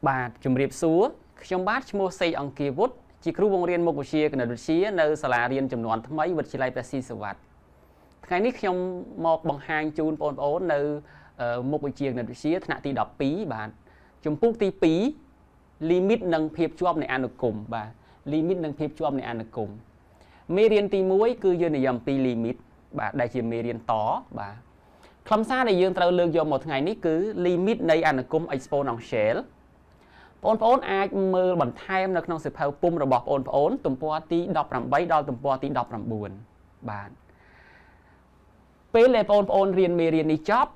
bà chùm riệp xúa trong bát mua xây ông kia vút chỉ kêu bông riêng một buổi chiều cái buổi chiều nơi sala riêng chùm nón mấy vật chỉ lại pesi sờ vặt ngày ní trong một bằng hàng chun pon ố nơi một buổi chiều cái buổi chiều thằng ti đọc pí bà chùm phúc ti pí limit nâng phiệp chuông này ăn được cùng bà limit nâng phiệp chuông này ăn được cùng mê riêng ti muối cứ dương này dầm pi limit bà đại chỉ mê riêng tó bà không xa này dương trâu lương do một ngày ní cứ limit này ăn được cùng exponential ôn ôn ai mơ bẩn thêm là trong sự phao pum rồi bọc ôn ôn tụm po tí đọc làm bấy đo tụm po tí đọc làm buồn bạn pê lệ ôn riêng mê riêng đi chóp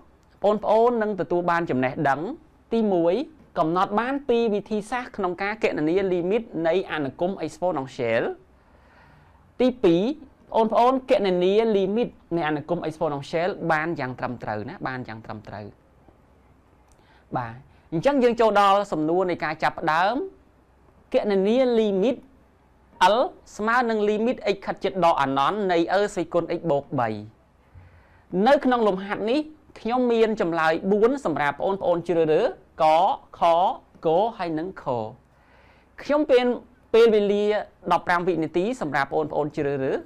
ôn nâng từ tu ban chấm này đắng ti muối cầm nọt bán pi vì thi xác trong cá kiện là limit này ăn được cùng exponential ti pí ôn kiện này limit này ăn được cùng exponential ban chẳng trầm trời nè ban chẳng trầm trời bà chẳng dương châu đo sầm nua này cài chập đám kiện này limit ở smart nâng limit x khát chết đo ảnh nón này ở xây con x bột 7 nơiក្នុងលំហាត់នេះខ្ញុំមានចម្លើយ4សម្រាប់បងប្អូនជ្រើសរើសកខគហើយនិងខខ្ញុំពេលវេលា15វិនាទីសម្រាប់បងប្អូនជ្រើសរើស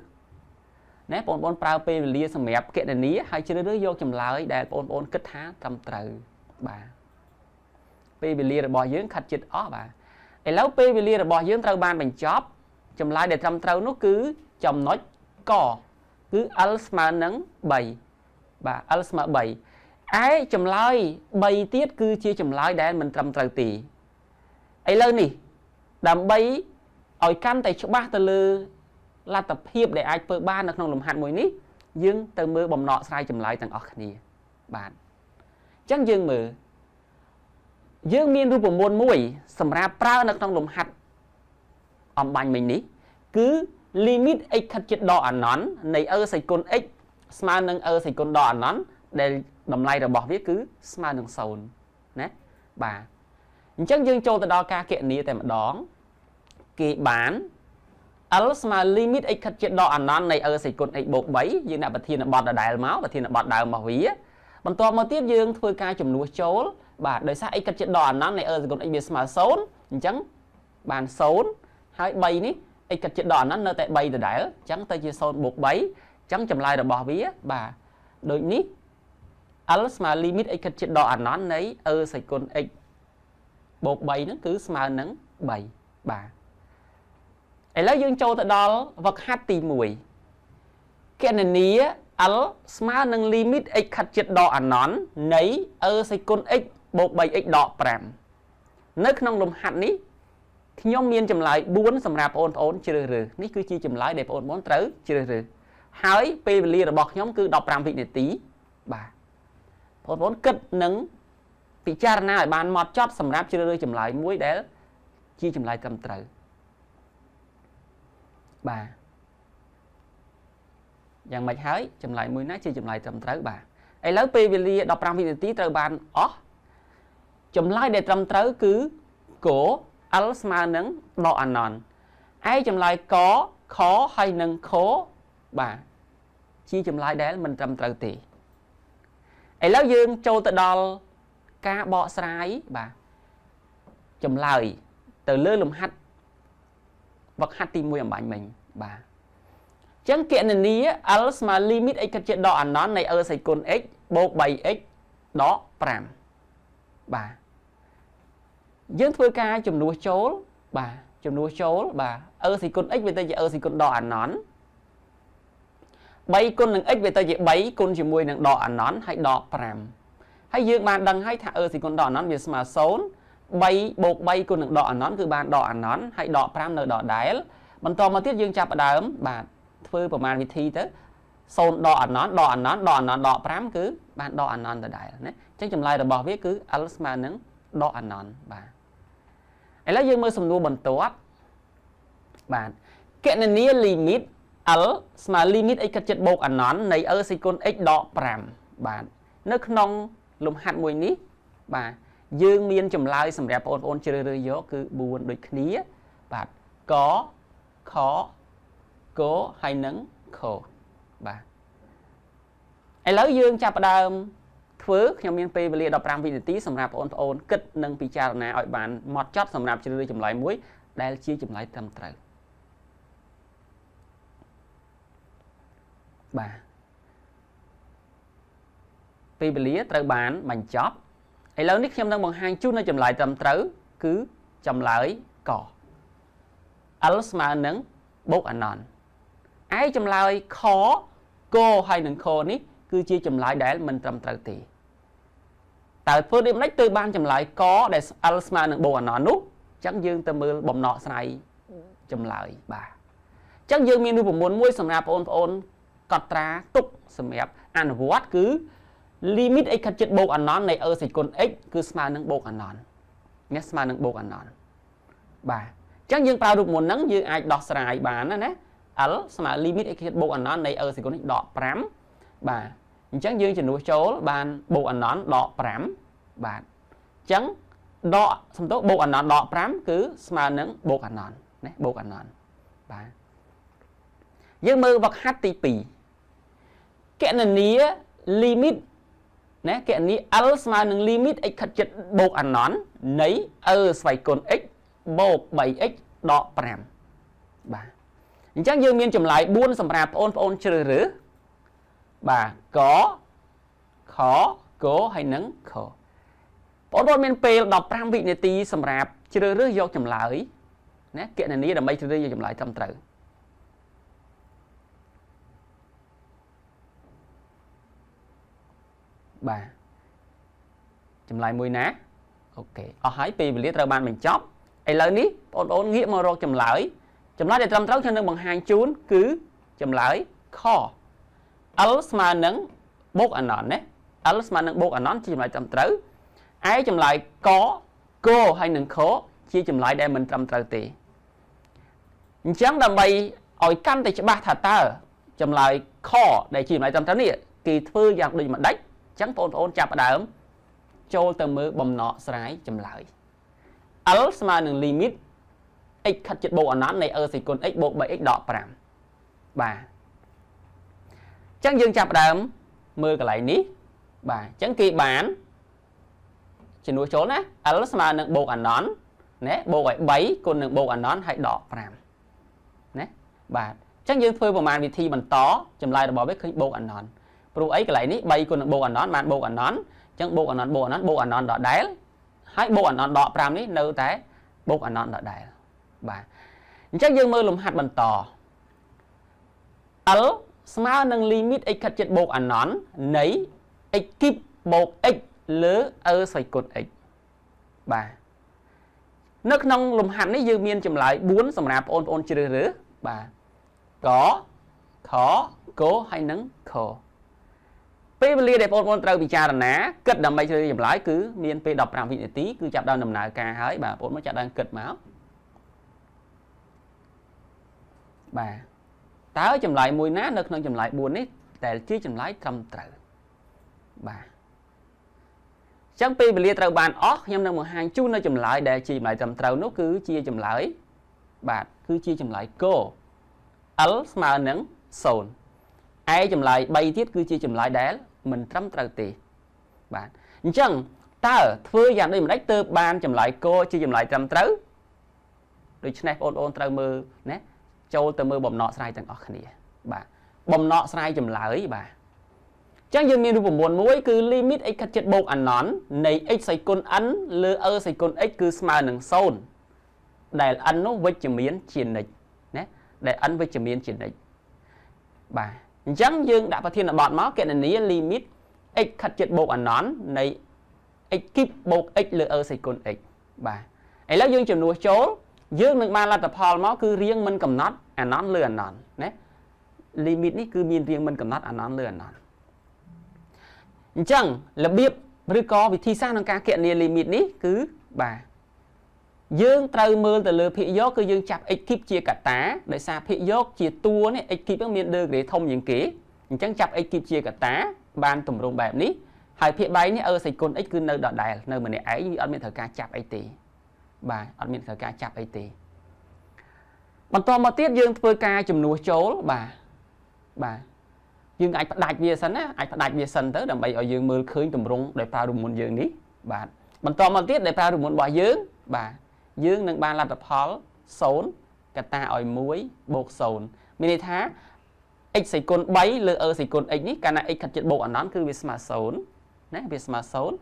ណែបងប្អូនប្រើពេលវេលាសម្រាប់គណនាហើយជ្រើសរើសយកចម្លើយដែលបងប្អូនគិតថាត្រឹមត្រូវបាទពេលវេលារបស់យើងខាត់ចិត្តអស់បាទឥឡូវពេលវេលារបស់យើងត្រូវបានបញ្ចប់ចម្លើយដែលត្រឹមត្រូវនោះគឺចំណុចកគឺ L ស្មើនឹង3បាទ L ស្មើ3ឯចម្លើយ3ទៀតគឺជាចម្លើយដែលមិនត្រឹមត្រូវទេឥឡូវនេះដើម្បីឲ្យកាន់តែច្បាស់ទៅលើលទ្ធភាពដែលអាចធ្វើបាននៅក្នុងលំហាត់មួយនេះយើងទៅមើលបំណកស្រាយចម្លើយទាំងអស់គ្នាបាទអញ្ចឹងយើងមើលយើងមានរូបមន្តមួយសម្រាប់ប្រើនៅក្នុងលំហាត់អំបញ្ញមិញនេះគឺ limit x ខិតជិតដកអាណន់នៃ e សេគុណ x ស្មើនឹង e សេគុណដកអាណន់ដែលតម្លៃរបស់វាគឺស្មើនឹង0ណាបាទអញ្ចឹងយើងចូលទៅដល់ការគណនាតែម្ដងគេបាន L ស្មើ limit x ខិតជិតដកអាណន់នៃ e សេគុណ x បូក3យើងដាក់ប្រធានបទដដែលមកប្រធានបទដើមរបស់វាបន្ទាប់មកទៀតយើងធ្វើការចំនួនចូលបាទដោយសារ x ខិតជិតដកអាណន់នៃ e សេគុណ x វាស្មើ0អញ្ចឹងបាន0ហើយ3នេះx ខិតជិតដកអាណន់នៅតែ3ដដែលអញ្ចឹងទៅជា0បូក3អញ្ចឹងចម្លើយរបស់វាបាទដូចនេះ L ស្មើ limit x ខិតជិតដកអាណន់នៃ e សេគុណ x បូក3ហ្នឹងគឺស្មើនឹង3បាទឥឡូវយើងចូលទៅដល់វឹកហាត់ទី1គណនា L ស្មើនឹង limit x ខិតជិតដកអាណន់នៃ e សេគុណ x បូក 3x ដក5នៅក្នុងលំហាត់នេះខ្ញុំមានចម្លើយ4សម្រាប់បងប្អូនជ្រើសរើសនេះគឺជាចម្លើយដែលបងប្អូនត្រូវជ្រើសរើសហើយពេលវេលារបស់ខ្ញុំគឺ15វិនាទីបាទបងប្អូនគិតនឹងពិចារណាឲ្យបានហ្មត់ចត់សម្រាប់ជ្រើសរើសចម្លើយមួយដែលជាចម្លើយត្រឹមត្រូវបាទយ៉ាងម៉េចហើយចម្លើយមួយណាជាចម្លើយត្រឹមត្រូវបាទឥឡូវពេលវេលា15វិនាទីត្រូវបានអស់ចម្លើយដែលត្រឹមត្រូវគឺក L ស្មើនឹងដកអាណន់ឯចម្លើយកខហើយនឹងខបាទជាចម្លើយដែលមិនត្រឹមត្រូវទេឥឡូវយើងចូលទៅដល់ការបកស្រាយបាទចម្លើយទៅលើលំហាត់វឹកហាត់ទី1អំបញ្ញមិញបាទអញ្ចឹងគណនា L ស្មើ limit x ខិតជិតដកអាណន់នៃ e សេគុណ x បូក 3x ដក5បាទយើងធ្វើការចំនួនចូលបាទចំនួនចូលបាទ e សេគុណ x វាទៅជា e សេគុណដកអាណន់3គុណនឹង x វាទៅជា3គុណជាមួយនឹងដកអាណន់ហើយដក5ហើយយើងបានដឹងហើយថា e សេគុណដកអាណន់វាស្មើ0 3បូក3គុណនឹងដកអាណន់គឺបានដកអាណន់ហើយដក5នៅដដែលបន្តមកទៀតយើងចាប់ផ្ដើមបាទធ្វើប្រមាណវិធីទៅ0ដកអាណន់ដកអាណន់ដកអាណន់ដក5គឺបានដកអាណន់ដដែលណាអញ្ចឹងចម្លើយរបស់វាគឺ L ស្មើនឹងដកអាណន់បាទឥឡូវយើងមើលសំណួរបន្ទាប់បាទគណនា limit L ស្មើ limit x ខិតជិតបូកអាណន់នៃ e សេគុណ x ដក5បាទនៅក្នុងលំហាត់មួយនេះបាទយើងមានចម្លើយសម្រាប់បងប្អូនជ្រើសរើសយកគឺ4ដូចគ្នាបាទកខគហើយនឹងខបាទឥឡូវយើងចាប់ផ្ដើម ធ្វើខ្ញុំមានពេលវេលា15វិនាទីសម្រាប់បងប្អូនគិតនិងពិចារណាឲ្យបានម៉ត់ចត់សម្រាប់ជ្រើសរើសចម្លើយមួយដែលជាចម្លើយត្រឹមត្រូវបាទពេលវេលាត្រូវបានបញ្ចប់ឥឡូវនេះខ្ញុំនឹងបង្ហាញជូននៅចម្លើយត្រឹមត្រូវគឺចម្លើយកL ស្មើនឹងបូកអាណនឯចម្លើយខកហើយនឹងខនេះគឺជាចម្លើយដែលមិនត្រឹមត្រូវទេតើធ្វើដូចម្តេចទើបបានចម្លើយកដែល L ស្មើនឹងបូកអាណននោះអញ្ចឹងយើងទៅមើលបំណកស្រាយចម្លើយបាទអញ្ចឹងយើងមានរូបមន្តមួយសម្រាប់បងប្អូនកត់ត្រាទុកសម្រាប់អនុវត្តគឺ limit x ខិតជិតបូកអាណននៃ e សេគុណ x គឺស្មើនឹងបូកអាណននេះស្មើនឹងបូកអាណនបាទអញ្ចឹងយើងប្រើរូបមន្តហ្នឹងយើងអាចដោះស្រាយបានណា L ស្មើ limit x ខិតបូកអាណននៃ e សេគុណ x ដក5បាទអញ្ចឹងយើងជំនួសចូលបានបូកអាណនដក5បាទអញ្ចឹងដកសំដៅបូកអាណនដក5គឺស្មើនឹងបូកអាណនណាបូកអាណនបាទយើងមើលវឹកហាត់ទី2គណនា limit ណាគណនា L ស្មើនឹង limit x ខិតជិតបូកអាណននៃ e ស្វ័យគុណ x បូក 3x ដក5បាទអញ្ចឹងយើងមានចម្លើយ4សម្រាប់បងប្អូនជ្រើសរើសបាទកខកហើយនឹងខបងប្អូនមានពេល15វិនាទីសម្រាប់ជ្រើសរើសយកចម្លើយណាគណនាដើម្បីជ្រើសរើសយកចម្លើយត្រឹមត្រូវបាទចម្លើយមួយណាអូខេអស់ហើយពេលវេលាត្រូវបានបញ្ចប់ឥឡូវនេះបងប្អូនងាកមករកចម្លើយដែលត្រឹមត្រូវខ្ញុំនឹងបង្ហាញជូនគឺចម្លើយខ L ស្មើនឹងបូកអាណនណា L ស្មើនឹងបូកអាណនជាចម្លើយត្រឹមត្រូវឯចម្លើយកហើយនឹងខជាចម្លើយដែលមិនត្រឹមត្រូវទេអញ្ចឹងដើម្បីឲ្យកាន់តែច្បាស់ថាតើចម្លើយខដែលជាចម្លើយត្រឹមត្រូវនេះគេធ្វើយ៉ាងដូចម្ដេចអញ្ចឹងបងប្អូនចាប់ផ្ដើមចូលទៅមើលបំណកស្រាយចម្លើយ L ស្មើនឹង limit x ខិតជិតបូកអាណននៃ e សេគុណ x បូក 3x ដក5បាទអញ្ចឹងយើងចាប់ផ្ដើមមើលកន្លែងនេះបាទអញ្ចឹងគេបានជំនួសចូលណា L ស្មើនឹងបូកអាណនណាបូកឲ្យ3គុណនឹងបូកអាណនហើយដក5ណាបាទអញ្ចឹងយើងធ្វើប្រមាណវិធីបន្តចម្លើយរបស់វាឃើញបូកអាណនព្រោះអីកន្លែងនេះ3គុណនឹងបូកអាណនបានបូកអាណនអញ្ចឹងបូកអាណនបូកអាណនបូកអាណនដដែលហើយបូកអាណនដក5នេះនៅតែបូកអាណនដដែលបាទអញ្ចឹងយើងមើលលំហាត់បន្ត L ស្មើនឹង limit x ខិតជិតបូកអាណននៃ x គីបបូក x លើ e ស្វ័យគុណ x បាទនៅក្នុងលំហាត់នេះយើងមានចម្លើយ4សម្រាប់បងប្អូនជ្រើសរើសបាទកខកហើយនឹងខពេលវេលាដែលបងប្អូនត្រូវពិចារណាគិតដើម្បីជ្រើសរើសចម្លើយគឺមានពេល15វិនាទីគឺចាប់ដើមដំណើរការហើយបាទបងប្អូនមកចាប់ដើមគិតមកបាទតើចម្លើយមួយណានៅក្នុងចម្លើយ4នេះដែលជាចម្លើយត្រឹមត្រូវបាទអញ្ចឹងពេលវេលាត្រូវបានអស់ខ្ញុំនឹងបង្ហាញជូននៅចម្លើយដែលជាចម្លើយត្រឹមត្រូវនោះគឺជាចម្លើយបាទគឺជាចម្លើយកL ស្មើនឹង0ឯចម្លើយ3ទៀតគឺជាចម្លើយដែលមិនត្រឹមត្រូវទេបាទអញ្ចឹងតើធ្វើយ៉ាងដូចម្តេចទើបបានចម្លើយកជាចម្លើយត្រឹមត្រូវដូច្នេះបងប្អូនត្រូវមើលណាចូលទៅមើលបំណកស្រាយទាំងអស់គ្នាបាទបំណកស្រាយចម្លើយបាទអញ្ចឹងយើងមានរូបមន្តមួយគឺ limit x ខិតជិតបូកអាណននៃ x សេគុណ n លើ e សេគុណ x គឺស្មើនឹង0ដែល n នោះវិជ្ជមានជានិច្ចណាដែល n វិជ្ជមានជានិច្ចបាទអញ្ចឹងយើងដាក់ប្រធានបទមកគណនា limit x ខិតជិតបូកអាណននៃ x គីបបូក x លើ e សេគុណ x បាទឥឡូវយើងជំនួសចូលយើងនឹងបានលទ្ធផលមកគឺរៀងមិនកំណត់អាណនលើអាណនណា limit នេះគឺមានរៀងមិនកំណត់អាណនលើអាណនអញ្ចឹងរបៀបឬក៏វិធីសាស្ត្រក្នុងការគណនា limit នេះគឺបាទយើងត្រូវមើលទៅលើភាគយកគឺយើងចាប់ x គីបជាកត្តាដោយសារភាគយកជាតួនេះ x គីបមាន degree ធំជាងគេអញ្ចឹងចាប់ x គីបជាកត្តាបានទម្រង់បែបនេះហើយភាគ3នេះ e សេគុណ x គឺនៅដដែលនៅម្នាក់ឯងវាអត់មានត្រូវការចាប់អីទេបាទអត់មានត្រូវការចាប់អីទេបន្តមកទៀតយើងធ្វើការជំនួសចូលបាទ dương ai bắt đại bia sân á ai bắt đại bia sân tới đầm bày ở dương mưa khơi tùm rung để pha rùm muôn dương ní bà mình to mà tiết để pha rùm muôn bỏ dương bà dương nâng ban là tập hó sốn cả ta ở muối bột sồn mình thá x xây côn bấy lơ xây côn x ní cả na x khát chết bộ ở nón cứ việc mà sốn nè việc mà sốn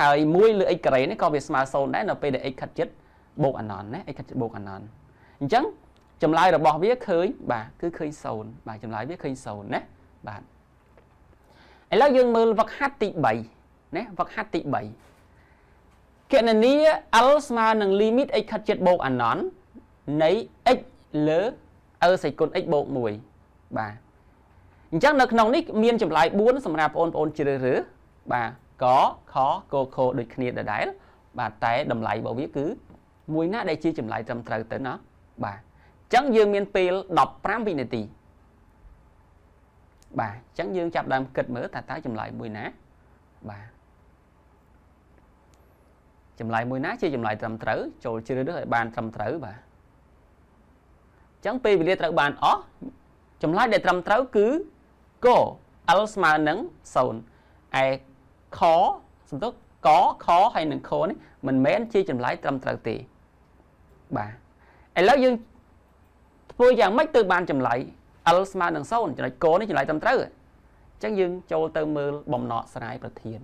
ហើយមួយលើ x ការ៉េនេះក៏វាស្មើ0ដែរនៅពេលដែល x ខិតជិតបូកអាណនណា x ខិតជិតបូកអាណនអញ្ចឹងចម្លើយរបស់វាឃើញបាទគឺឃើញ0បាទចម្លើយវាឃើញ0ណាបាទឥឡូវយើងមើលវឹកហាត់ទី3ណាវឹកហាត់ទី3គណនា L ស្មើនឹង limit x ខិតជិតបូកអាណននៃ x លើ សេគុណ x បូក1បាទអញ្ចឹងនៅក្នុងនេះមានចម្លើយ4សម្រាប់បងប្អូនជ្រើសរើសបាទកខកខដូចគ្នាដដែលបាទតែតម្លៃរបស់វាគឺមួយណាដែលជាចម្លើយត្រឹមត្រូវទៅណាបាទអញ្ចឹងយើងមានពេល15វិនាទីបាទអញ្ចឹងយើងចាប់ដើមគិតមើលតើចម្លើយមួយណាបាទចម្លើយមួយណាជាចម្លើយត្រឹមត្រូវចូលជ្រើសរើសឲ្យបានត្រឹមត្រូវបាទអញ្ចឹងពេលវេលាត្រូវបានអស់ចម្លើយដែលត្រឹមត្រូវគឺក L ស្មើនឹង0ឯខសំដៅកខហើយនឹងខនេះមិនមែនជាចម្លើយត្រឹមត្រូវទេបាទឥឡូវយើងធ្វើយ៉ាងម៉េចទៅបានចម្លើយ L ស្មើនឹង0ចំណុចកនេះចម្លើយត្រឹមត្រូវអញ្ចឹងយើងចូលទៅមើលបំណកស្រាយប្រធាន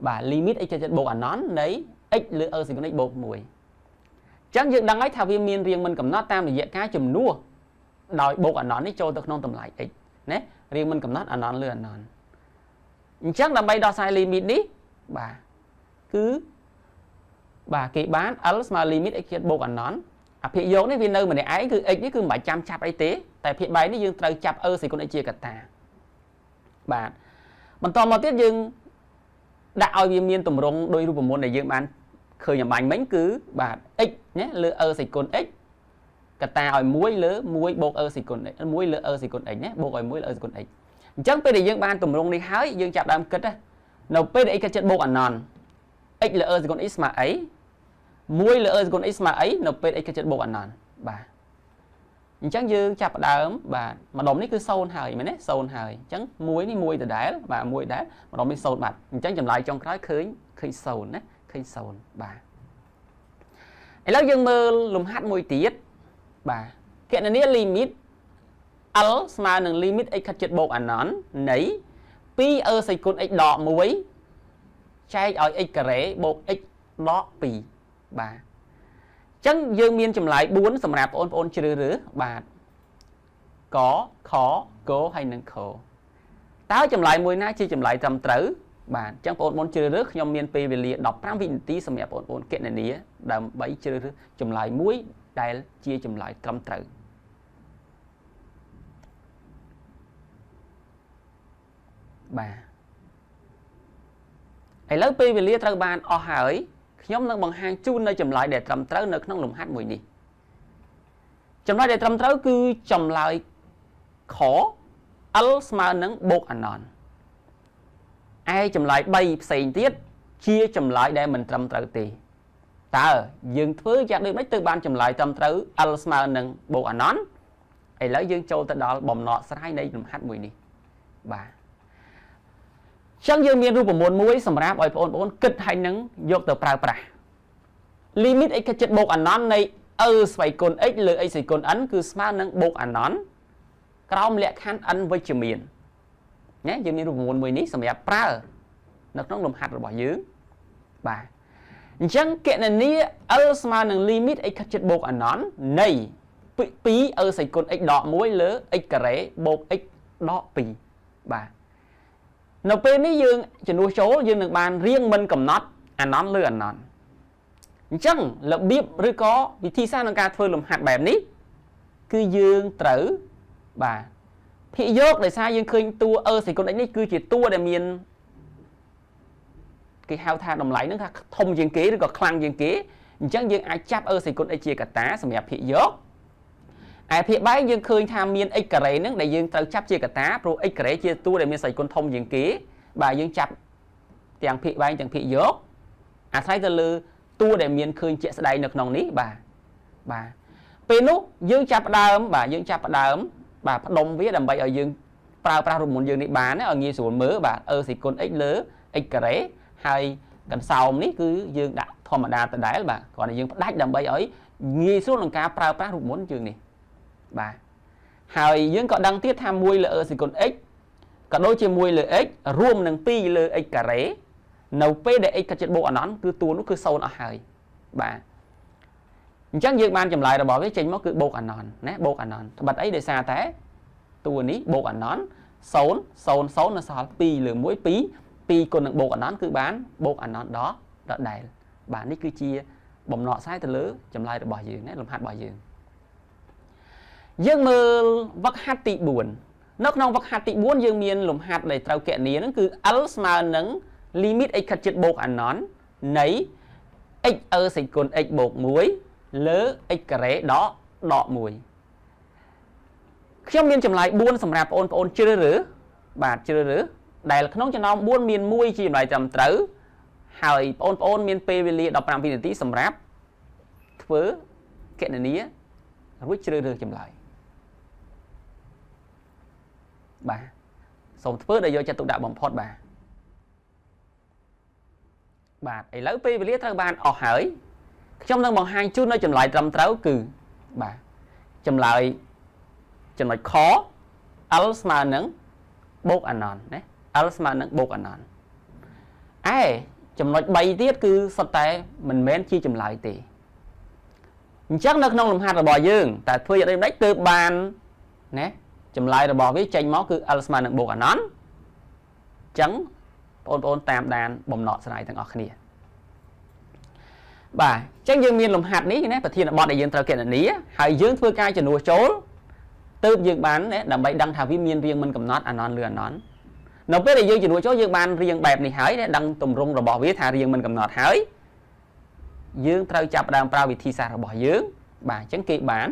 បាទ limit x បូកអាណននៃ x លើ សេគុណ x បូក1អញ្ចឹងយើងដឹងហើយថាវាមានរៀងមិនកំណត់តាមរយៈការជំនួសដោយបូកអាណននេះចូលទៅក្នុងតម្លៃ x ណារៀងមិនកំណត់អាណនលើអាណនអញ្ចឹងដើម្បីដោះស្រាយ limit នេះបាទគឺបាទគេបាន L ស្មើ limit x បូកអាណនអាភាគយកនេះវានៅម្នាក់ឯងគឺ x នេះគឺមិនបាច់ចាំចាប់អីទេតែភាគបែបនេះយើងត្រូវចាប់ សេគុណ x ជាកត្តាបាទបន្តមកទៀតយើងដាក់ឲ្យវាមានទម្រង់ដោយរូបមន្តដែលយើងបានឃើញអំបញ្ញមិញគឺបាទ x ណាលើ សេគុណ x កត្តាឲ្យ1លើ1បូក សេគុណ x 1លើ សេគុណ x ណាបូកឲ្យ1លើ សេគុណ x អញ្ចឹងពេលដែលយើងបានទម្រង់នេះហើយយើងចាប់ដើមគិតនៅពេលដែល x ខិតជិតបូកអាណន x លើ សេគុណ x ស្មើអី1លើ សេគុណ x ស្មើអីនៅពេល x ខិតជិតបូកអាណនបាទអញ្ចឹងយើងចាប់ដើមបាទម្ដុំនេះគឺ0ហើយមែនទេ0ហើយអញ្ចឹង1នេះ1ដដែលបាទ1ដែរម្ដុំនេះ0បាទអញ្ចឹងចម្លើយចុងក្រោយឃើញ0ណាឃើញ0បាទឥឡូវយើងមើលលំហាត់មួយទៀតបាទគណនា limit L ស្មើនឹង limit x ខិតជិតបូកអាណននៃ2 សេគុណ x ដក1ចែកឲ្យ x ការ៉េបូក x ដក2បាទអញ្ចឹងយើងមានចម្លើយ4សម្រាប់បងប្អូនជ្រើសរើសបាទកខកហើយនឹងខតើចម្លើយមួយណាជាចម្លើយត្រឹមត្រូវបាទអញ្ចឹងបងប្អូនជ្រើសរើសខ្ញុំមានពេលវេលា15វិនាទីសម្រាប់បងប្អូនគណនាដើម្បីជ្រើសរើសចម្លើយមួយដែលជាចម្លើយត្រឹមត្រូវបាទឥឡូវពេលវេលាត្រូវបានអស់ហើយខ្ញុំនឹងបង្ហាញជូននៅចម្លើយដែលត្រឹមត្រូវនៅក្នុងលំហាត់មួយនេះចម្លើយដែលត្រឹមត្រូវគឺចម្លើយខ L ស្មើនឹងបូកអាណនឯចម្លើយ3ផ្សេងទៀតជាចម្លើយដែលមិនត្រឹមត្រូវទេតើយើងធ្វើយ៉ាងដូចម្តេចទៅបានចម្លើយត្រឹមត្រូវ L ស្មើនឹងបូកអាណនឥឡូវយើងចូលទៅដល់បំណកស្រាយនៃលំហាត់មួយនេះបាទចឹងយើងមានរូបមន្តមួយសម្រាប់ឲ្យបងប្អូនគិតហើយនឹងយកទៅប្រើប្រាស់ limit x ខិតជិតបូកអាណននៃ ស្វ័យគុណ x លើ x ស្វ័យគុណ n គឺស្មើនឹងបូកអាណនក្រោមលក្ខខណ្ឌ n វិជ្ជមានណាយើងមានរូបមន្តមួយនេះសម្រាប់ប្រើនៅក្នុងលំហាត់របស់យើងបាទអញ្ចឹងគណនា L ស្មើនឹង limit x ខិតជិតបូកអាណននៃ2 ស្វ័យគុណ x ដក1លើ x ការ៉េបូក x ដក2បាទនៅពេលនេះយើងជំនួសចូលយើងនឹងបានរៀងមិនកំណត់អាណនលើអាណនអញ្ចឹងរបៀបឬក៏វិធីសាស្ត្រក្នុងការធ្វើលំហាត់បែបនេះគឺយើងត្រូវបាទភាគយកដោយសារយើងឃើញតួ សេគុណ x នេះគឺជាតួដែលមានគេហៅថាតម្លៃនឹងថាធំជាងគេឬក៏ខ្លាំងជាងគេអញ្ចឹងយើងអាចចាប់ សេគុណ x ជាកត្តាសម្រាប់ភាគយកឯភាគបែកយើងឃើញថាមាន x ការ៉េហ្នឹងដែលយើងត្រូវចាប់ជាកត្តាព្រោះ x ការ៉េជាតួដែលមានសេគុណធំជាងគេបាទយើងចាប់ទាំងភាគបែកទាំងភាគយកអាស្រ័យទៅលើតួដែលមានឃើញជាក់ស្ដែងនៅក្នុងនេះបាទពេលនោះយើងចាប់ផ្ដើមបាទផ្ដុំវាដើម្បីឲ្យយើង ប្រើប្រាស់រូបមន្តយើងនេះបានឲ្យងាយស្រួលមើលបាទអឺសេគុណ x លើ x ការ៉េហើយកន្សោមនេះគឺយើងដាក់ធម្មតាដដែលបាទគ្រាន់តែយើងផ្ដាច់ដើម្បីឲ្យងាយស្រួលក្នុងការប្រើប្រាស់រូបមន្តយើងនេះបាទហើយយើងក៏ដឹងទៀតថា1លើ សេគុណ x ក៏ដូចជាមួយលើ x រួមនឹង2លើ x ការ៉េនៅពេលដែល x កាត់ចិត្តបូកអនន្តគឺតួនោះគឺ0អស់ហើយបាទអញ្ចឹងយើងបានចម្លើយរបស់វាចេញមកគឺបូកអនន្តណាបូកអនន្តត្បិតអីដោយសារតែតួនេះបូកអនន្ត0 0 0នៅសល់2លើ1 2គុណនឹងបូកអនន្តគឺបានបូកអនន្តដល់ដដែលបាទនេះគឺជាបំណកស្រាយទៅលើចម្លើយរបស់យើងណាលំហាត់របស់យើងយើងមើលវឹកហាត់ទី4នៅក្នុងវឹកហាត់ទី4យើងមានលំហាត់ដែលត្រូវគណនាហ្នឹងគឺ L ស្មើនឹង limit x ខាត់ជិតបូកអនន្តនៃ x អឺសេគុណ x បូក1លើ x ការ៉េដក1ខ្ញុំមានចម្លើយ4សម្រាប់បងប្អូនជ្រើសរើសបាទជ្រើសរើសដែលក្នុងចំណោម4មាន1ជាចម្លើយត្រឹមត្រូវហើយបងប្អូនមានពេលវេលា15វិនាទីសម្រាប់ធ្វើគណនារួចជ្រើសរើសចម្លើយបាទសូមធ្វើដោយយកចិត្តទុកដាក់បំផុតបាទឥឡូវពេលវេលាត្រូវបានអស់ហើយខ្ញុំនឹងបង្ហាញជូននៅចម្លើយត្រឹមត្រូវគឺបាទចម្លើយចំណុចខ L ស្មើនឹងបូកអនន្តណា L ស្មើនឹងបូកអនន្តឯចំណុច3ទៀតគឺសុទ្ធតែមិនមែនជាចម្លើយទេអញ្ចឹងនៅក្នុងលំហាត់របស់យើងតែធ្វើយ៉ាងម៉េចទើបបានណាចម្លើយរបស់វាចេញមកគឺ L ស្មើនឹងបូកអនន្តអញ្ចឹងបងប្អូនតាមដានបំណកស្រាយទាំងអស់គ្នាបាទអញ្ចឹងយើងមានលំហាត់នេះណាប្រធានបទដែលយើងត្រូវគណនាហើយយើងធ្វើការជំនួសចូលទើបយើងបានណាដើម្បីដឹងថាវាមានរៀងមិនកំណត់អនន្តឬអនន្តនៅពេលដែលយើងជំនួសចូលយើងបានរៀងបែបនេះហើយណាដឹងទម្រង់របស់វាថារៀងមិនកំណត់ហើយយើងត្រូវចាប់ផ្ដើមប្រើវិធីសាស្ត្ររបស់យើងបាទអញ្ចឹងគេបាន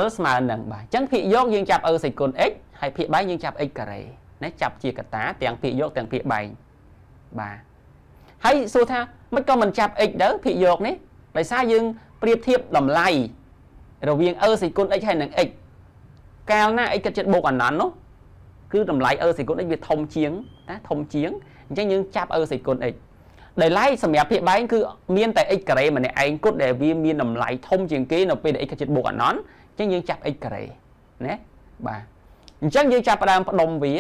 L ស្មើនឹងបាទអញ្ចឹងភាគយកយើងចាប់ សេគុណ x ហើយភាគបែងយើងចាប់ x ការ៉េណាចាប់ជាកតាទាំងភាគយកទាំងភាគបែងបាទហើយសួរថាមិនក៏មិនចាប់ x ទៅភាគយកនេះដោយសារយើងប្រៀបធៀបតម្លៃរវាង សេគុណ x ហើយនឹង x កាលណា x កាត់ចិត្តបូកអនន្តនោះគឺតម្លៃ សេគុណ x វាធំជាងណាធំជាងអញ្ចឹងយើងចាប់ សេគុណ x ដែលឡៃសម្រាប់ភាគបែងគឺមានតែ x ការ៉េម្នាក់ឯងគត់ដែលវាមានតម្លៃធំជាងគេនៅពេលដែល x កាត់ចិត្តបូកអនន្តអញ្ចឹងយើងចាប់ x ការ៉េណាបាទអញ្ចឹងយើងចាប់ផ្ដើមផ្ដុំវា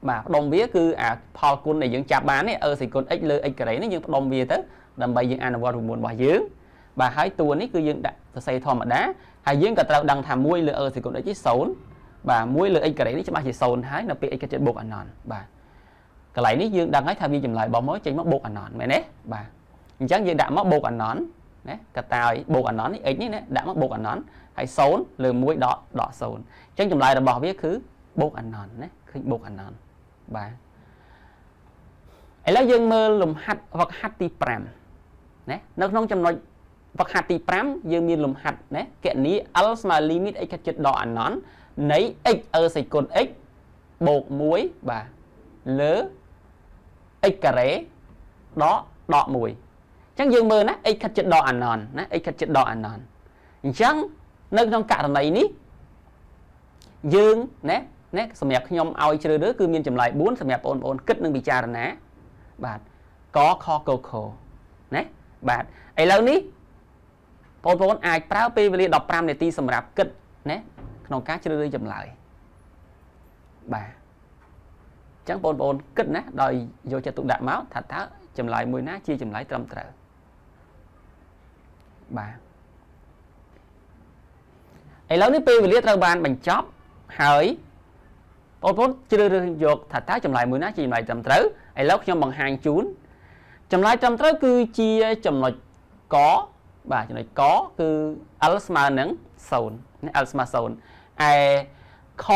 បាទផ្ដុំវាគឺអាផលគុណដែលយើងចាប់បាននេះសេគុណ x លើ x ការ៉េនេះយើងផ្ដុំវាទៅដើម្បីយើងអនុវត្តរូបមន្តរបស់យើងបាទហើយតួនេះគឺយើងដាក់សរសេរធម្មតាហើយយើងក៏ត្រូវដឹងថា1លើសេគុណ x នេះ0បាទ1លើ x ការ៉េនេះច្បាស់ជា0ហើយនៅពេល x កាត់ចិត្តបូកអនន្តបាទកន្លែងនេះយើងដឹងហើយថាវាចម្លើយរបស់មកចេញមកបូកអនន្តមែនទេបាទអញ្ចឹងយើងដាក់មកបូកអនន្តណាកតាឲ្យបូកអនន្តនេះ x នេះណាដាក់មកបូកអនន្តហើយ0លើ1ដក0អញ្ចឹងចម្លើយរបស់វាគឺបូកអនន្តណាឃើញបូកអនន្តបាទឥឡូវយើងមើលលំហាត់វឹកហាត់ទី5ណានៅក្នុងចំណុចវឹកហាត់ទី5យើងមានលំហាត់ណាគណនា L ស្មើ limit x កាត់ចិត្តដកអនន្តនៃ x សេគុណ x បូក1បាទលើ x ការ៉េដក1អញ្ចឹងយើងមើលណា x ខាត់ចិត្តដកអនន្តណា x ខាត់ចិត្តដកអនន្តអញ្ចឹងនៅក្នុងករណីនេះយើងណាសម្រាប់ខ្ញុំឲ្យជ្រើសរើសគឺមានចម្លើយ4សម្រាប់បងប្អូនគិតនិងពិចារណាបាទកខកខណាបាទឥឡូវនេះបងប្អូនអាចប្រើពេលវេលា15នាទីសម្រាប់គិតណាក្នុងការជ្រើសរើសចម្លើយបាទអញ្ចឹងបងប្អូនគិតណាដោយយកចិត្តទុកដាក់មកថាតើចម្លើយមួយណាជាចម្លើយត្រឹមត្រូវបាទឥឡូវនេះពេលវេលាត្រូវបានបញ្ចប់ហើយបងប្អូនជ្រើសរើសយកថាតើចម្លើយមួយណាជាចម្លើយត្រឹមត្រូវឥឡូវខ្ញុំបង្ហាញជូនចម្លើយត្រឹមត្រូវគឺជាចំណុចកបាទចំណុចកគឺ L ស្មើនឹង0ណា L ស្មើ0ឯខ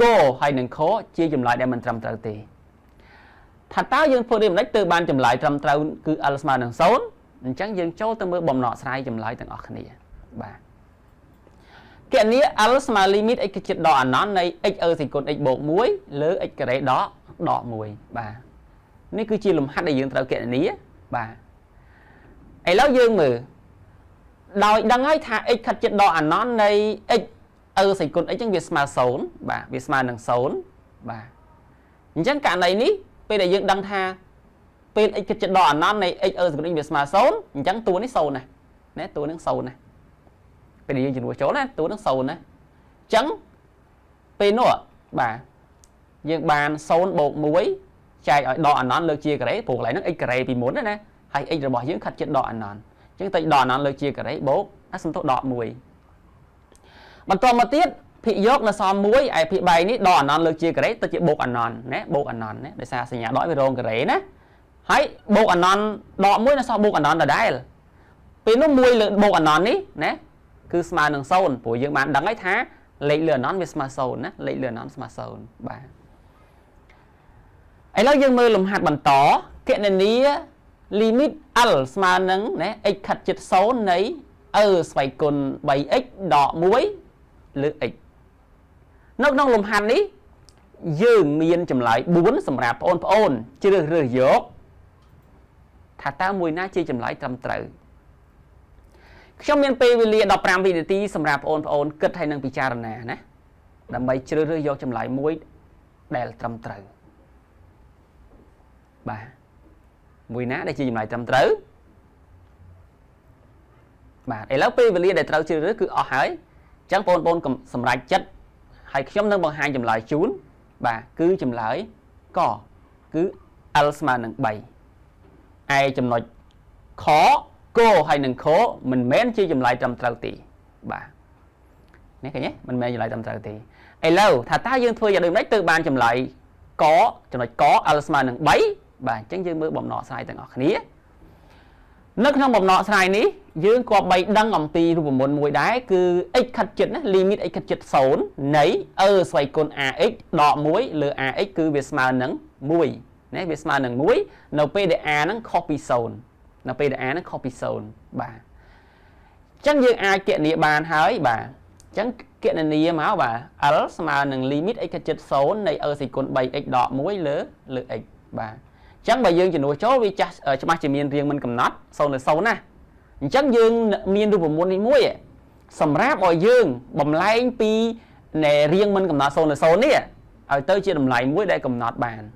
គោហើយនឹងខជាចម្លើយដែលមិនត្រឹមត្រូវទេថាតើយើងធ្វើដូចម្តេចទើបបានចម្លើយត្រឹមត្រូវគឺ L ស្មើនឹង0អញ្ចឹងយើងចូលទៅមើលបំណកស្រាយចម្លើយទាំងអស់គ្នាបាទគណនា L ស្មើ limit x ចិត្តដកអនន្តនៃ x សេគុណ x បូក1លើ x ការ៉េដក1បាទនេះគឺជាលំហាត់ដែលយើងត្រូវគណនាបាទឥឡូវយើងមើលដោយដឹងហើយថា x ខាត់ចិត្តដកអនន្តនៃ x sài côn x chẳng việc mà xấu bà việc mà nâng xấu bà chẳng cả này ní bây giờ dương đăng tha bên x cái đỏ non này x sài côn x việc mà xấu chẳng tua nó xấu này nè tua nó xấu này bây giờ dương chuyển chỗ này tua nó xấu này chẳng bên nữa bà dương bàn xấu bột muối chạy ở đỏ non lơ chia cái đấy buộc lại nó x cái này vì muốn đấy nè hay x rồi bỏ dưỡng khát chết đỏ non chẳng tay đỏ non lơ chia cái đấy bố nó xong tốt đỏ mùi bằng to mà tiết thị dốc là xóm muối ai thị bày ní đỏ non lơ chia cái đấy ta chỉ bột ăn non nè bột ăn non nè để xa xây nhà đói với rong cái đấy nè hay bột ăn non đỏ muối nó xóm bột ăn non là đấy vì nó muối lượng bột ăn non ní nè cứ mà nâng sâu của dương bạn đắng ấy thá lấy lửa nón với mà sâu nè lấy lửa nón mà sâu bà ấy nói dương mơ lùm hạt bằng tỏ kiện này ní limit al mà nâng nè x khát chết xấu nấy xoay cồn 7x đỏ muối lửa x nó nông lùm hạt ní dương miên chùm lại 4 sầm rạp ôn chưa rửa dốt thả ta mùi ná chơi chùm lại trăm tự trong miền Tây vì lìa đọc ram vì tí sầm rạp ôn kết hay nâng bị cha nè nè đầm bay chưa rửa dốt chùm lại muối đè trăm tự bà mùi ná đây chơi chùm lại trăm tự bà để lỡ pi vì lìa để trâu chưa rửa cứ ở hỏi chẳng ôn cầm sầm rạp chất hay trong nâng bằng hai chùm lại chún bà cứ chùm lại có cứ alsma nâng 7 ai chùm nói khó cô hay nâng khó mình mến chi chùm lại trăm trâu tỷ bà nè cái nhé mình mến chùm lại trăm trâu tỷ ai lâu thà ta dương thôi giờ đừng nói từ bàn chùm lại có chùm nói có alsma nâng 7 bà chẳng dương mơ bỏng nọ sai tầng ọt khía nước trong bỏng nọ sai ní dương có 7 đăng ổng tì rùm một mùi đáy cứ x khát chất limit x khát chất xấu nấy xoay con ax đọ muối lừa ax cứ việc mà nâng muối nè việc mà nâng muối nào pda nâng copy zone nào pda nâng copy zone bà chẳng dương ai kiện địa bàn hỏi bà chẳng kiện này nia máu bà als mà nâng limit x khát chất xấu này xoay con 7x đọ muối lừa x bà chẳng bà dương chỉ nuôi chó vì chắc ở trong chỉ miền riêng mình cầm nát sau này sâu nè chắc dương miền du một môn đi muối sầm ráp ở dương bầm lái pi nè riêng mình cầm nát sau này sâu nè ở tới chia đầm lại muối đây cầm nát bàn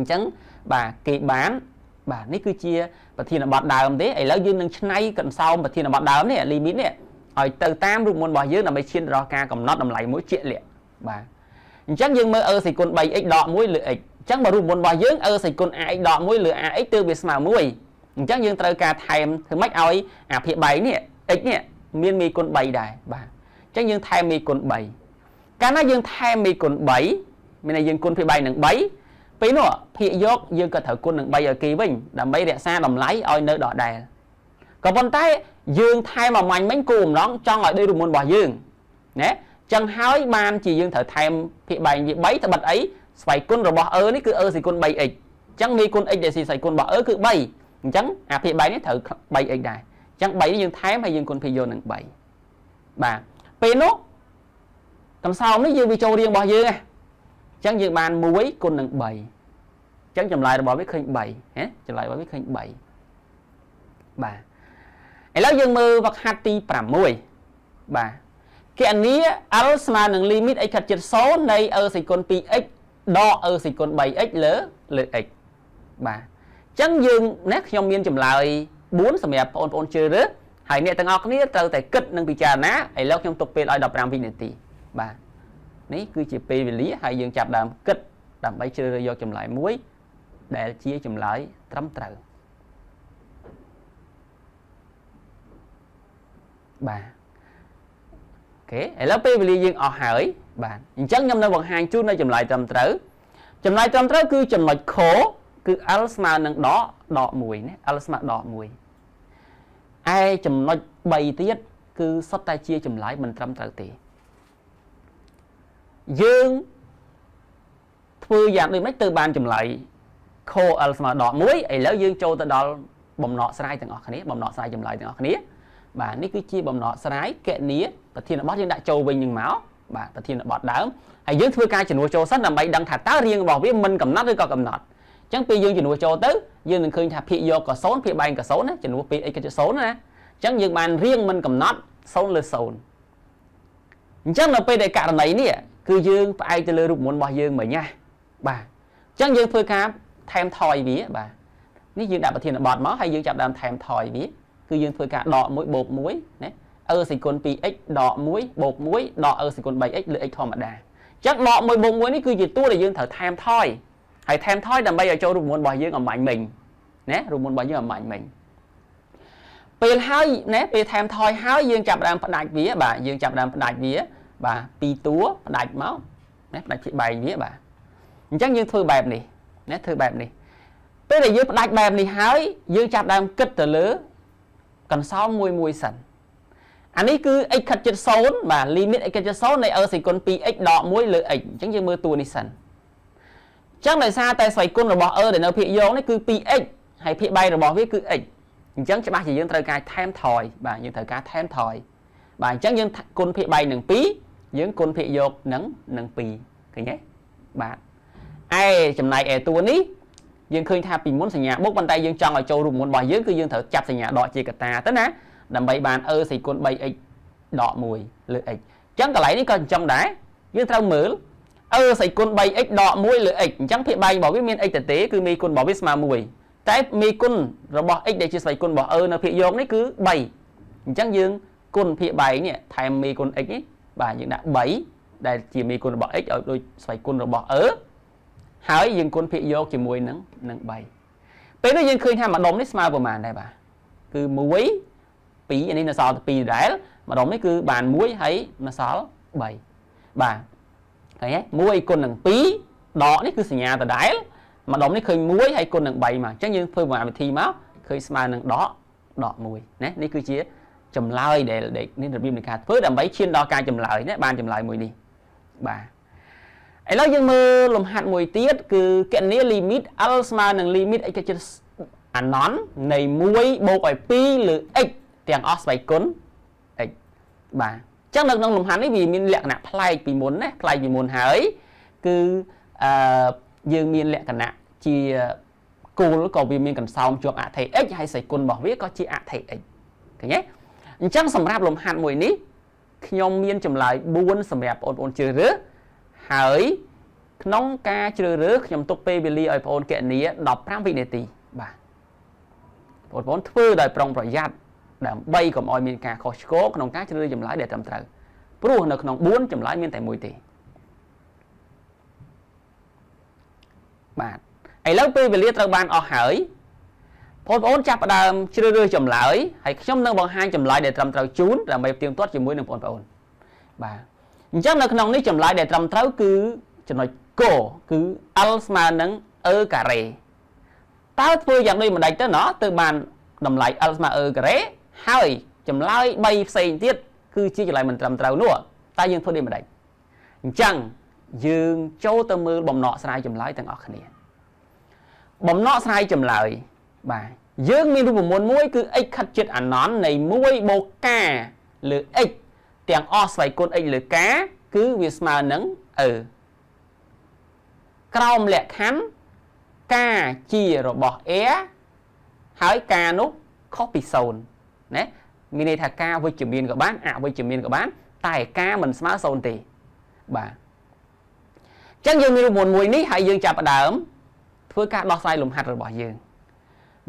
chẳng bà kỳ bán bà ní cứ chia và thì là bọt đào thế ấy lấy dương nâng nay cầm sau và thì là bọt đào nè limit nè ở từ tam du môn bỏ dương là mấy chiên rò ca cầm nát đầm lại muối chuyện liệt bà chắc dương mơ thì con 7x đọ muối lựa x chắc mà rùm một bà dưỡng xài con ax đọ muối lửa ax tư biệt mà muối chắc dương trời ca thèm thử mách ơi phía 7 nè x nè miên mi con 7 đài bà chắc dương thèm mi con 7 cái nó dương thèm mi con 7 mình này dương con phía 7 nâng 7 phí nữa phía dốt dương cơ thể con nâng 7 ở kỳ vinh đã mấy đẹp xa đầm lấy ôi nơi đỏ đài còn vấn tay dương thèm mà mạnh bánh cùm đó cho ở đây rùm một bà dương nè chẳng hỏi ban chỉ dương thở thèm phía 7 vì 7 thở bật ấy xoay con rồi bỏ ní cứ xài con 7x chẳng mi con x để xài con bỏ cứ 7 chẳng phía 7 này thử 7x này chẳng 7 dương thám hay dương con phi vô nâng 7 bà pê nốt làm sao nó dương vi châu riêng bỏ dương chẳng dương bàn muối con nâng 7 chẳng chầm lại bỏ biết khinh 7 chầm lại bỏ biết khinh 7 bà ấy lão dương mơ vật hạt ti pram muối bà cái anh ní alsma nâng limit x khát chất số này xài con pi x đo xài con 7x lỡ x bà chẳng dương nét trong miên chùm lại 4 sầm đẹp ôn chưa rớt hãy nè tầng ọc ní từ tại kết nâng bị trà ná ấy lâu trong tục ai đọc ram viên tỷ bà ní cứ chỉ về lý hay dương chạp đàm kết đàm bay chưa do chùm lại muối để chia chùm lại trắm trời bà ok ấy lâu về lý dương ở hỏi bà chẳng nhầm nơi bằng hàng chút nơi chùm lại trầm trở cứ chùm lại khổ cứ alsma nâng đỏ mùi nè alsma đỏ mùi ai chùm nói 7 tiết cứ sắp tay chia chùm lại mình trăm trở tỷ dương thư dạng đi mấy từ bàn chùm lại khô alsma đỏ muối ấy lỡ dương châu ta đó bầm nọ sai từng ngọt khné bầm nọ sai chùm lại từng ngọt khné bà ní cứ chia bầm nọ sai kệ nía và thiên là bót dương đại châu bình nhưng máu bà ta thiên là bọt đám hay dương thư ca chỉ nuôi châu sắt làm bay đăng thả tá riêng bảo với mình cầm nát với cầm nọt chẳng pi dương chỉ nuôi châu tới dương đừng khơi thả phi vô có số phi bay cả số nữa chỉ nuôi pi cái số nữa chẳng dương bàn riêng mình cầm nát số lơ sồn chắc là bây để cả này nè cứ dương ai cho lừa rụt muốn bao dương mà nha bà chắc dương phơi cá thêm thòi vía bà ní dương đạp thiên là bọt máu hay dương chạm đam thêm thòi vía cứ dương phơi cá đọ mũi bột muối nè xì con pi x đọ muối bột muối đọ xì con 7x lựa x thò mà đà chắc đọ mũi bột muối ní cứ gì tua để dương thở thêm thòi hay thêm thòi đầm bây giờ cho rụt muốn bao dương ở mạnh mình nè rụt muốn bao dương ở mạnh mình bây hai nè bây thêm thòi hai dương chạm đam đại vía bà dương chạm đam đại vía bà pi túa đại máu nè đại chị bài vía bà chắc dương thôi bẹp này nè thôi bẹp này bây giờ dương đại bẹp này hái dương chạm đam kích từ lứa còn sau mùi sần anh ấy cứ x khật chất số mà limit x chất số này xì con pi x đọ muối lứa x chắc dương mưa tua này sần chắc là sao tại xoay con rồi bỏ để nó phía vô nó cứ pi x hay phía bay rồi bỏ viết cứ x chắc cho ba chỉ dương thời cái thêm thòi bà dương thời cái thêm thòi bà chắc dương con phía bay nâng pí dương con phía vô nâng pi cái nhé bà ai chầm này tua ní dương khơi tha pin muốn xây nhà bốc bàn tay dương trong ở châu rụng muốn bỏ dương cứ dương thở chặt xây nhà đọ chỉ cả ta tất á đầm bay bàn xì con bay x đọ mùi lựa x chắc cả lấy ní còn trong đá dương thao mở xì con bay x đọ mùi lựa x chắc phía bay bỏ cái miên x thực tế cứ mi con bỏ biết mà mùi trái mi con rồi bỏ x để chia sẻ con bỏ nó phía vô nó cứ bay chắc dương con phía bay nhỉ thay mi con x ấy bà dương đã 7 đây chỉ mi con bỏ x ở đôi xoay con rồi bỏ hỏi dương con phía vô chỉ mùi nâng bay bây giờ dương khơi tham mà đóng đấy smart của màn đây bà cứ muối pí anh nó sao pí đá mà đóng đấy cứ bàn muối thấy nó sao 7 bà thấy muối con nâng pí đỏ đấy cứ xì nhà từ đá mà đóng đấy khơi muối hay con nâng 7 mà chắc như phơi mà thi máu khơi smart nâng đỏ mùi nèនេះគឺជាចម្លើយដែលនេះរបៀបនៃការធ្វើដើម្បីឈានដល់ការចម្លើយណាបានចម្លើយមួយនេះបាទ ឥឡូវយើងមើលលំហាត់មួយទៀតគឺគណនា limit L ស្មើនឹង limit x ជិត anon នៃ1បូកឲ្យ2លើ x ទាំងអស់ស្វ័យគុណ x បាទអញ្ចឹងនៅក្នុងលំហាត់នេះវាមានលក្ខណៈប្លែកពីមុនណាប្លែកពីមុនហើយគឺយើងមានលក្ខណៈជាគោលក៏វាមានកន្សោមជាប់អថេ x ហើយស្វ័យគុណរបស់វាក៏ជាអថេ x ឃើញទេអញ្ចឹងសម្រាប់លំហាត់មួយនេះខ្ញុំមានចម្លើយ4សម្រាប់បងប្អូនជ្រើសរើសហើយក្នុងការជ្រើសរើសខ្ញុំទុកពេលវេលាឲ្យបងប្អូនកណនា15វិនាទីបាទបងប្អូនធ្វើដោយប្រុងប្រយ័ត្នដើម្បីកុំឲ្យមានការខុសឆ្គងក្នុងការជ្រើសរើសចម្លើយដែលត្រឹមត្រូវព្រោះនៅក្នុង4ចម្លើយមានតែមួយទេបាទឥឡូវពេលវេលាត្រូវបានអស់ហើយបងប្អូនចាប់ផ្ដើមជ្រើសរើសចម្លើយហើយខ្ញុំនឹងបង្ហាញចម្លើយដែលត្រឹមត្រូវជូនដើម្បីផ្ទៀងផ្ទាត់ជាមួយនឹងបងប្អូនបាទអញ្ចឹងនៅក្នុងនេះចម្លើយដែលត្រឹមត្រូវគឺចំណុចកគឺ L ស្មើនឹង E ការ៉េតើធ្វើយ៉ាងដូចម្ដេចទៅណោះទៅបានតម្លៃ L ស្មើ E ការ៉េហើយចម្លើយ3ផ្សេងទៀតគឺជាចម្លើយមិនត្រឹមត្រូវនោះតើយើងធ្វើដូចម្ដេចអញ្ចឹងយើងចូលទៅមើលបំណកស្រាយចម្លើយទាំងអស់គ្នាបំណកស្រាយចម្លើយបាទយើងមានរូបមន្តមួយគឺ x ខិតជិត anon នៃ1បូក k លើ x ទាំងអស់ស្វ័យគុណ x លើ k គឺវាស្មើនឹង E ក្រោមលក្ខខណ្ឌ k ជារបស់ a ហើយ k នោះខុសពី0ណាមានន័យថា k វិជ្ជមានក៏បានអវិជ្ជមានក៏បានតែ k មិនស្មើ0ទេបាទអញ្ចឹងយើងមានរូបមន្តមួយនេះហើយយើងចាប់ផ្ដើមធ្វើការដោះស្រាយលំហាត់របស់យើង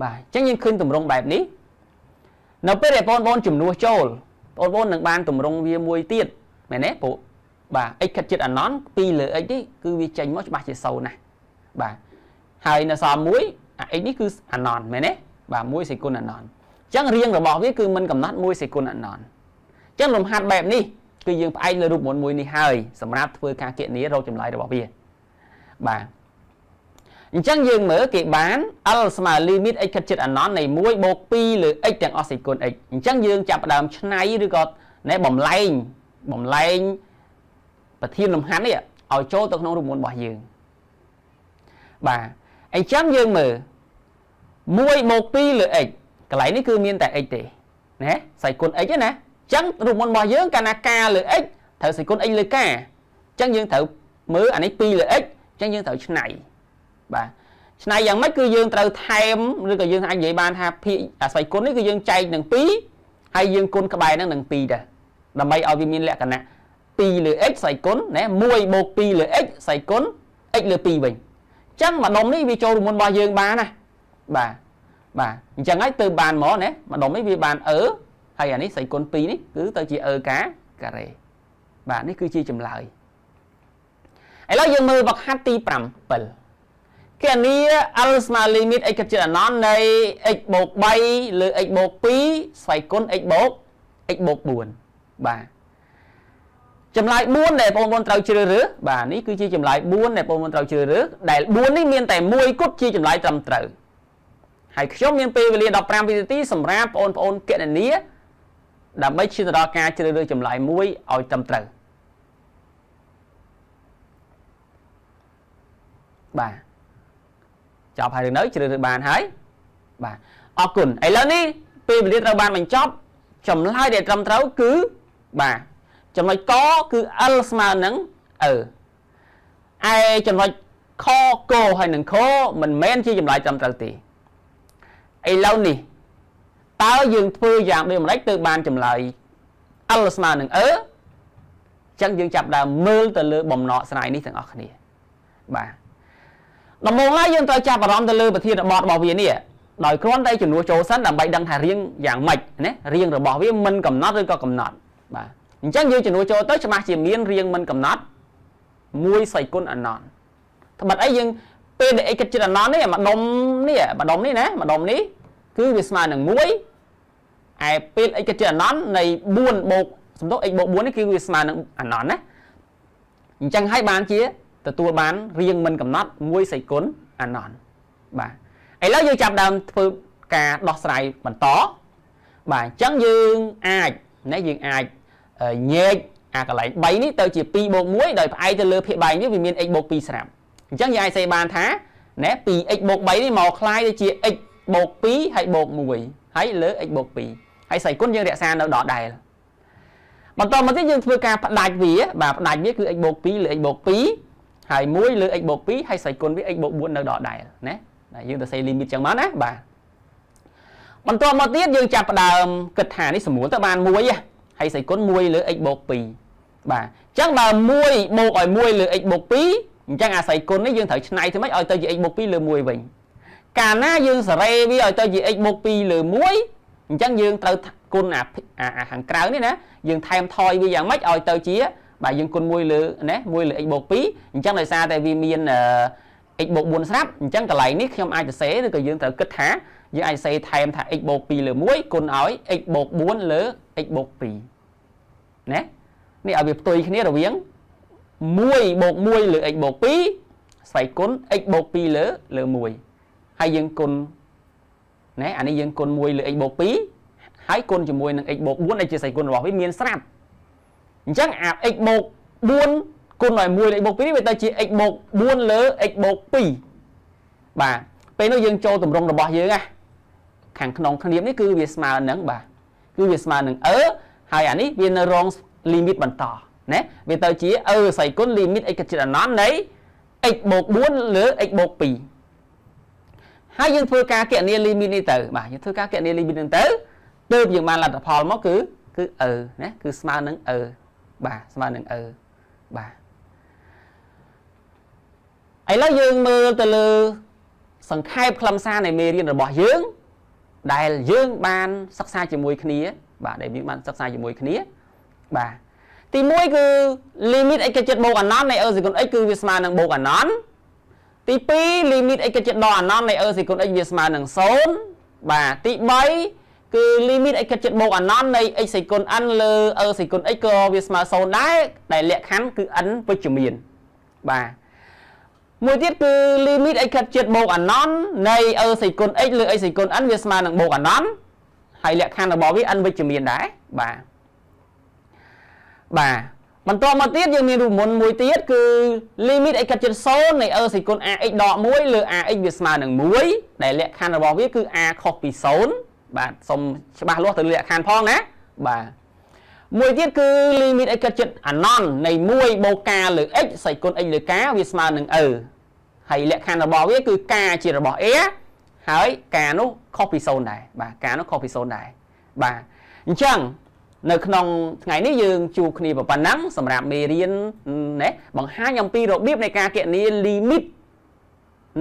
បាទអញ្ចឹងយើងឃើញទម្រង់បែបនេះនៅពេលដែលបងប្អូនជំនួសចូលបងប្អូននឹងបានទម្រង់វាមួយទៀតមែនទេពួកបាទ x ខិតជិត anon 2លើ x នេះគឺវាចេញមកច្បាស់ជា0ណាស់បាទហើយនៅសល់មួយអា x នេះគឺ anon មែនទេបាទ1សេគុណ anon អញ្ចឹងរៀងរបស់វាគឺមិនកំណត់1សេគុណ anon អញ្ចឹងលំហាត់បែបនេះគឺយើងផ្អែកលើរូបមន្តមួយនេះហើយសម្រាប់ធ្វើការគណនារកចម្លើយរបស់វាបាទអញ្ចឹងយើងមើលគេបាន L ស្មើ limit x ខិតជិត anon នៃ1បូក2លើ x ទាំងអស់សេគុណ x អញ្ចឹងយើងចាប់ផ្ដើមឆ្នៃឬក៏ណែបំលែងប្រធានលំហាត់នេះឲ្យចូលទៅក្នុងរូបមន្តរបស់យើងបាទអញ្ចឹងយើងមើល1បូក2លើ x កន្លែងនេះគឺមានតែ x ទេណាសេគុណ x ណាអញ្ចឹងរូបមន្តរបស់យើងកាលណា k លើ x ត្រូវសេគុណ x លើ k អញ្ចឹងយើងត្រូវមើលអានេះ2លើ x អញ្ចឹងយើងត្រូវឆ្នៃបាទឆ្នៃយ៉ាងម៉េចគឺយើងត្រូវថែមឬក៏យើងអាចនិយាយបានថាភាគអាស្វ័យគុណនេះគឺយើងចែកនឹង2ហើយយើងគុណក្បែរនឹង2ដែរដើម្បីឲ្យវាមានលក្ខណៈ 2 លើ x ស្អីគុណណា1បូក2លើ x ស្អីគុណ x លើ2វិញអញ្ចឹងម្ដុំនេះវាចូលរមុនរបស់យើងបានណាបាទអញ្ចឹងហើយទៅបានមកណាម្ដុំនេះវាបានហើយអានេះស្អីគុណ2នេះគឺទៅជាការ៉េបាទនេះគឺជាចម្លើយឥឡូវយើងមើលវឹកហាត់ទី7គណនា L ស្មើ limit x ជាអណន្តនៃ x បូក3លើ x បូក2ស្វ័យគុណ x បូក4បាទចម្លើយ4ដែលបងប្អូនត្រូវជ្រើសរើសបាទនេះគឺជាចម្លើយ4ដែលបងប្អូនត្រូវជ្រើសរើសដែល4នេះមានតែ1គត់ជាចម្លើយត្រឹមត្រូវហើយខ្ញុំមានពេលវេលា15វិនាទីសម្រាប់បងប្អូនគណនាដើម្បីឈានទៅដល់ការជ្រើសរើសចម្លើយ1ឲ្យត្រឹមត្រូវបាទចប់ហើយឬនៅជ្រើសរើសបានហើយបាទអរគុណឥឡូវនេះពេលវេលាត្រូវបានបញ្ចប់ចម្លើយដែលត្រឹមត្រូវគឺបាទចំណុចកគឺ L ស្មើនឹងឯចំណុចខកហើយនឹងខមិនមែនជាចម្លើយត្រឹមត្រូវទេឥឡូវនេះតើយើងធ្វើយ៉ាងដូចម្តេចទៅបានចម្លើយ L ស្មើនឹងអញ្ចឹងយើងចាប់ដើមមើលទៅលើបំណកស្រាយនេះទាំងអស់គ្នាបាទដំបូងឡើយយើងត្រូវចាប់អារម្មណ៍ទៅលើប្រធានបទរបស់វានេះដោយគ្រាន់តែចំនួនចូលសិនដើម្បីដឹងថារៀងយ៉ាងម៉េចណារៀងរបស់វាមិនកំណត់ឬក៏កំណត់បាទអញ្ចឹងយើងចំនួនចូលទៅច្បាស់ជាមានរៀងមិនកំណត់1ស្វ័យគុណអណន្តត្បិតអីយើងពេលដែល x គិតចិត្តអណន្តនេះម្ដុំនេះណាម្ដុំនេះគឺវាស្មើនឹង1ឯពេល x គិតចិត្តអណន្តនៃ4បូកសំដៅ x បូក4នេះគឺវាស្មើនឹងអណន្តណាអញ្ចឹងហើយបានជាទទួលបានរៀងមិនកំណត់1ស្វ័យគុណអណន្តបាទឥឡូវយើងចាប់ដើមធ្វើការដោះស្រាយបន្តបាទអញ្ចឹងយើងអាចញែកអាកន្លែង3នេះទៅជា2បូក1ដោយផ្អែកទៅលើភាគបែងនេះវាមាន x បូក2ស្រាប់អញ្ចឹងយើងអាចសេបានថាណាពី x បូក3នេះមកคล้ายទៅជា x បូក2ហើយបូក1ហើយលើ x បូក2ហើយស្វ័យគុណយើងរក្សានៅដដែលបន្តមកទៀតយើងធ្វើការផ្ដាច់វាបាទផ្ដាច់វាគឺ x បូក2លើ x បូក2ហើយ1លើ x បូក2ហើយស្វ័យគុណវា x បូក4នៅដដែលណាយើងទៅសេ limit ចឹងមកណាបាទបន្តមកទៀតយើងចាប់ផ្ដើមគិតថានេះសម្រួលទៅបាន1ហើយស្វ័យគុណ1លើ x បូក2បាទអញ្ចឹងបើ1បូកឲ្យ1លើ x បូក2អញ្ចឹងអាស្វ័យគុណនេះយើងត្រូវឆ្នៃទៅម៉េចឲ្យទៅជា x បូក2លើ1វិញកាលណាយើងសេរីវាឲ្យទៅជា x បូក2លើ1អញ្ចឹងយើងត្រូវគុណអាខាងក្រៅនេះណាយើងថែមថយវាយ៉ាងម៉េចឲ្យទៅជាបាទយើងគុណ1លើណា1លើ x បូក2អញ្ចឹងដោយសារតែវាមានx បូក4ស្រាប់អញ្ចឹងកន្លែងនេះខ្ញុំអាចសរសេរឬក៏យើងត្រូវគិតថាយើងអាចសរសេរថែមថា x បូក2លើ1គុណឲ្យ x បូក4លើ x បូក2ណានេះឲ្យវាផ្ទុយគ្នារវាង1បូក1លើ x បូក2ស្វ័យគុណ x បូក2លើ1ហើយយើងគុណណាអានេះយើងគុណ1លើ x បូក2ហើយគុណជាមួយនឹង x បូក4ដែលជាស្វ័យគុណរបស់វាមានស្រាប់អញ្ចឹងអា x បូក4គុណឲ្យ1លើ x បូក2នេះវាទៅជា x បូក4លើ x បូក2បាទពេលនោះយើងចូលទម្រង់របស់យើងណាខាងក្នុងគ្នានេះគឺវាស្មើនឹងបាទគឺវាស្មើនឹងហើយអានេះវានៅរង limit បន្តណាវាទៅជាស្វ័យគុណ limit x គិតចិត្តអណន្តនៃ x បូក4លើ x បូក2ហើយយើងធ្វើការគណនា limit នេះទៅបាទយើងធ្វើការគណនា limit នេះទៅទើបយើងបានលទ្ធផលមកគឺណាគឺស្មើនឹងបាទស្មើនឹងបាទឥឡូវយើងមើលទៅលើសង្ខេបខ្លឹមសារនៃមេរៀនរបស់យើងដែលយើងបានសិក្សាជាមួយគ្នាបាទដែលយើងបានសិក្សាជាមួយគ្នាបាទទី1គឺ limit x គិតចិត្តបូកអណន្តនៃ សេគុណ x គឺវាស្មើនឹងបូកអណន្តទី2 limit x គិតចិត្តដកអណន្តនៃ សេគុណ x វាស្មើនឹង0បាទទី3គឺ limit x គិតចិត្តបូកអណន្តនៃ x សេគុណ n លើ សេគុណ x ក៏វាស្មើ0ដែរដែលលក្ខខណ្ឌគឺ n វិជ្ជមានបាទមួយទៀតគឺ limit x គិតចិត្តបូកអណន្តនៃ សេគុណ x លើ x សេគុណ n វាស្មើនឹងបូកអណន្តហើយលក្ខខណ្ឌរបស់វា n វិជ្ជមានដែរបាទបន្តមកទៀតយើងមានរូបមន្តមួយទៀតគឺ limit x គិតចិត្ត0នៃ សេគុណ ax ដក1លើ ax វាស្មើនឹង1ដែលលក្ខខណ្ឌរបស់វាគឺ a ខុសពី0បាទសូមច្បាស់លាស់ទៅលើលក្ខខណ្ឌផងណាបាទមួយទៀតគឺ limit x គិតចិត្តអណន្តនៃ1បូកការលើ x សេគុណ x លើការវាស្មើនឹងហើយលក្ខខណ្ឌរបស់វាគឺការជារបស់ a ហើយការនោះខុសពី0ដែរបាទការនោះខុសពី0ដែរបាទអញ្ចឹង នៅក្នុងថ្ងៃនេះយើងជួបគ្នាប៉ុណ្ណឹងសម្រាប់មេរៀនណាបង្ហាញអំពីរបៀបនៃការគណនា limit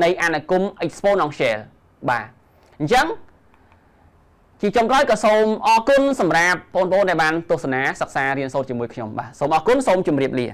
នៃអានុគម exponential បាទអញ្ចឹងជាចុងក្រោយក៏សូមអរគុណសម្រាប់បងប្អូនដែលបានទស្សនាសិក្សារៀនសូត្រជាមួយខ្ញុំបាទសូមអរគុណសូមជម្រាបលា